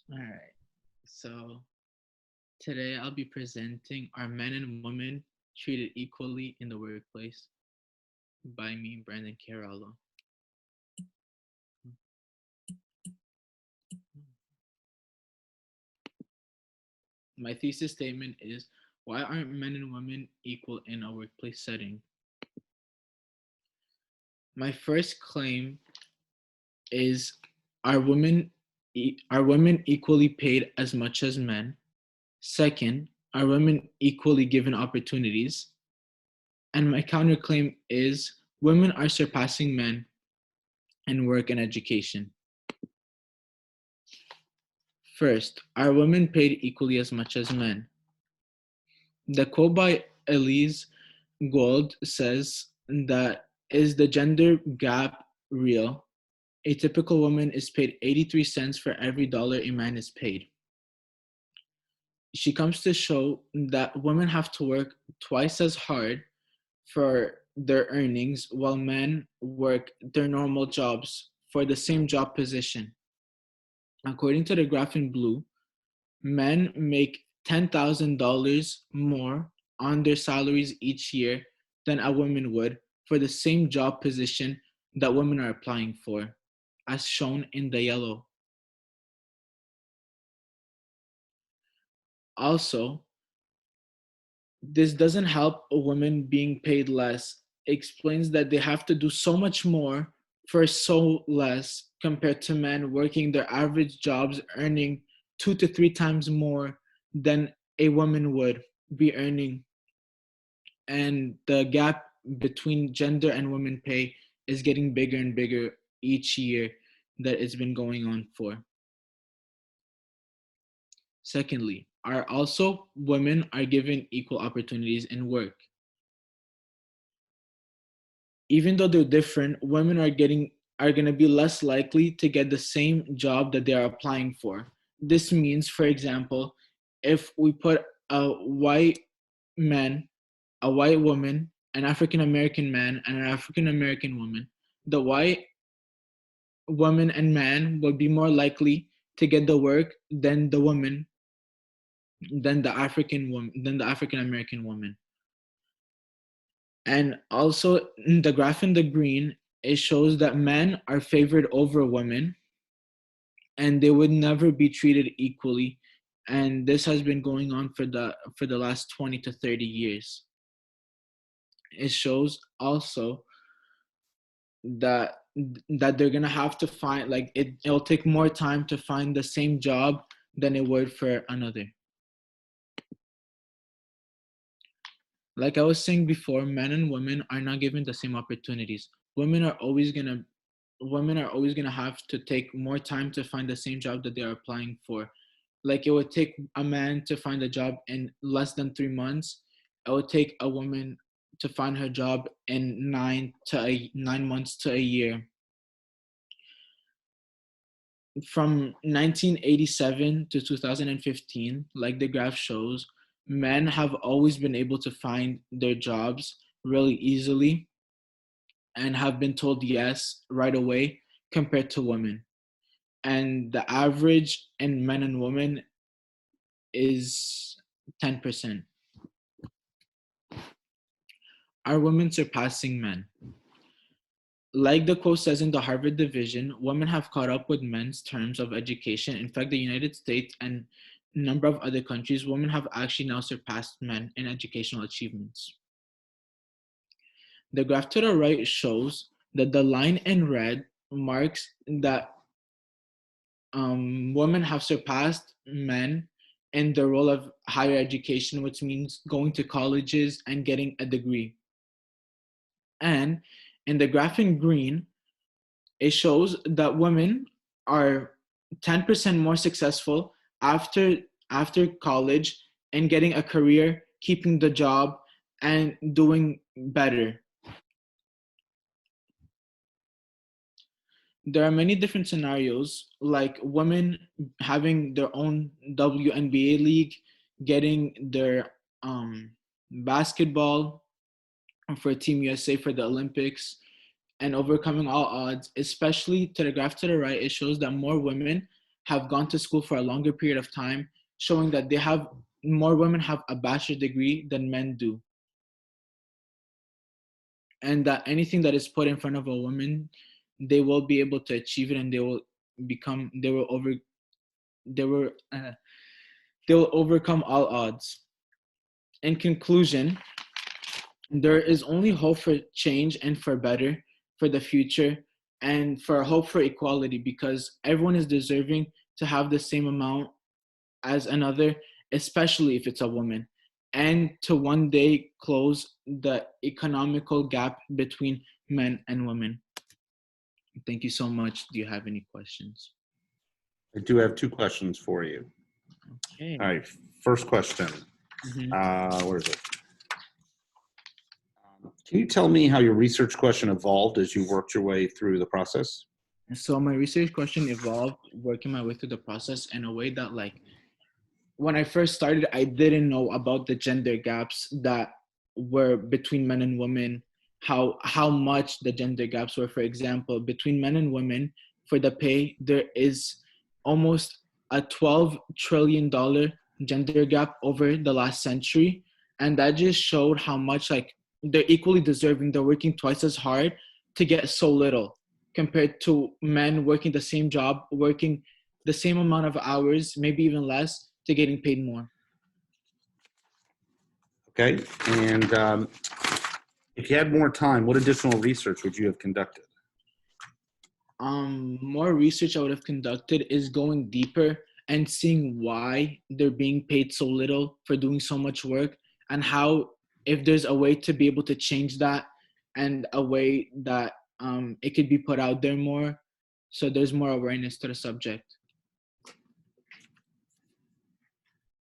All right. So today I'll be presenting Are Men and Women Treated Equally in the Workplace by me, Brandon Carollo. My thesis statement is why aren't men and women equal in a workplace setting? My first claim is are women equally paid as much as men? Second, are women equally given opportunities? And my counterclaim is women are surpassing men in work and education. First, are women paid equally as much as men? The quote by Elise Gold says that is the gender gap real? A typical woman is paid 83 cents for every dollar a man is paid. She comes to show that women have to work twice as hard for their earnings while men work their normal jobs for the same job position. According to the graph in blue, men make $10,000 more on their salaries each year than a woman would for the same job position that women are applying for, as shown in the yellow. Also, this doesn't help a woman being paid less. It explains that they have to do so much more for so less compared to men working their average jobs earning 2 to 3 times more than a woman would be earning. And the gap between gender and women pay is getting bigger and bigger each year that it's been going on for. Secondly, are also women are given equal opportunities in work. Even though they're different, women are going to be less likely to get the same job that they are applying for. This means, for example, if we put a white man, a white woman, an African American man, and an African American woman, the white woman and man will be more likely to get the work than the woman, than the African American woman. And also in the graph in the green, it shows that men are favored over women and they would never be treated equally. And this has been going on for the last 20 to 30 years. It shows also that they're gonna have to find it'll take more time to find the same job than it would for another. Like I was saying before, men and women are not given the same opportunities. Women are always gonna have to take more time to find the same job that they are applying for. Like it would take a man to find a job in less than 3 months. It would take a woman to find her job in 9 months to a year. From 1987 to 2015, like the graph shows, men have always been able to find their jobs really easily and have been told yes right away compared to women. And the average in men and women is 10%. Are women surpassing men? Like the quote says in the Harvard division, women have caught up with men's terms of education. In fact, the United States and a number of other countries, women have actually now surpassed men in educational achievements. The graph to the right shows that the line in red marks that women have surpassed men in the role of higher education, which means going to colleges and getting a degree. And in the graph in green, it shows that women are 10% more successful after college and getting a career, keeping the job, and doing better. There are many different scenarios, like women having their own WNBA league, getting their basketball for Team USA for the Olympics, and overcoming all odds. Especially to the graph to the right, it shows that more women have gone to school for a longer period of time, showing that more women have a bachelor's degree than men do. And that anything that is put in front of a woman, they will be able to achieve it, and they will they will overcome all odds. In conclusion, there is only hope for change and for better for the future, and for hope for equality, because everyone is deserving to have the same amount as another, especially if it's a woman, and to one day close the economical gap between men and women. Thank you so much. Do you have any questions? I do have two questions for you. Okay. All right, first question. Where is it? Can you tell me how your research question evolved as you worked your way through the process? So my research question evolved working my way through the process in a way that, like, when I first started, I didn't know about the gender gaps that were between men and women, how much the gender gaps were. For example, between men and women for the pay, there is almost a $12 trillion gender gap over the last century. And that just showed how much, like, they're equally deserving. They're working twice as hard to get so little, compared to men working the same job, working the same amount of hours, maybe even less, to getting paid more. Okay, and if you had more time, what additional research would you have conducted? More research I would have conducted is going deeper and seeing why they're being paid so little for doing so much work, and how, if there's a way to be able to change that, and a way that it could be put out there more, so there's more awareness to the subject.